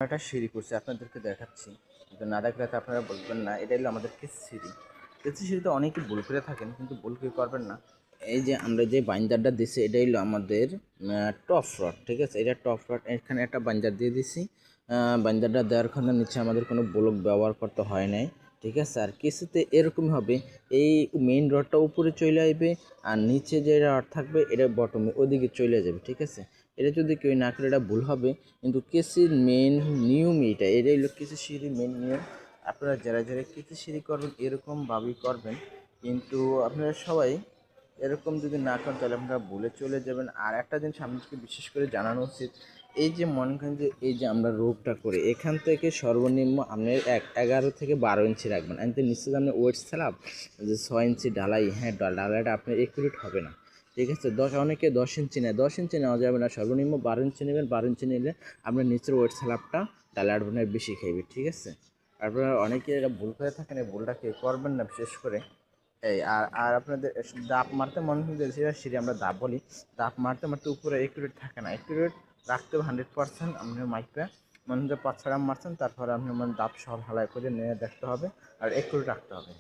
একটা সিঁড়ি করছি আপনাদেরকে দেখাচ্ছি, কিন্তু না দেখলে তো আপনারা বলবেন না। এটা হলো আমাদের কেসি সিঁড়ি। কেসি সিঁড়িতে অনেকে ভুল করে থাকেন, কিন্তু ভুল কেউ করবেন না। এই যে আমরা যে বাইন্ডারটা দিছি এটা হলো আমাদের টপ রড, ঠিক আছে। এটা টপ রড, এখানে একটা বাইন্ডার দিয়ে দিছি। বাইন্ডারটা দেওয়ার কারণে নিচে আমাদের কোনো ব্লক ব্যবহার করতে হয় নাই, ঠিক আছে। আর কেসিতে এরকম হবে, এই মেইন রডটা উপরে চলে আসবে, আর নিচে যে রড থাকবে এটা বটমে ওদিকে চলে যাবে, ঠিক আছে। এটা যদি কেউ না করে এটা ভুল হবে, কিন্তু কেসির মেন নিয়ম এটাই হলো কেসি সিঁড়ির মেন নিয়ম। আপনারা যারা যারা কেসি সিঁড়ি করবেন এরকমভাবেই করবেন, কিন্তু আপনারা সবাই এরকম যদি না করেন তাহলে আপনারা ভুলে চলে যাবেন। আর একটা জিনিস আমাদেরকে বিশেষ করে জানানো উচিত, এই যে মনে করেন যে এই যে আমরা রোগটা করে এখান থেকে সর্বনিম্ন আপনি 11 থেকে 12 ইঞ্চি রাখবেন। এতে নিশ্চিত আপনি ওয়েট স্ল্যাব যে 6 ইঞ্চি ঢালাই, হ্যাঁ ঢালাইটা আপনার একুরেট হবে না, ঠিক আছে। অনেকে 10 ইঞ্চি নেয়, 10 ইঞ্চি নেওয়া যাবে না, সর্বনিম্ন 12 ইঞ্চি নেবেন। 12 ইঞ্চি নিলে আপনার নিচের ওয়েট স্ল্যাবটা ঢালাইয়ের বোনের বেশি খাইবে, ঠিক আছে। আপনারা অনেকে এটা ভুল করে থাকেন, এই ভুলটা কেউ করবেন না বিশেষ করে। এই আর আর আপনাদের দাপ মারতে মনে হয় যে সেটা সিঁড়ি আমরা দাপ বলি, দাপ মারতে মারতে উপরে একুরেট থাকে না। একুরেট রাখতে হবে 100%। আপনি মাইকটা মনে হয় যে 5 ছড়া মারছেন, তারপরে আপনি মানে দাপ সহ হালাই করে নিয়ে দেখতে হবে, আর একুরেট রাখতে হবে।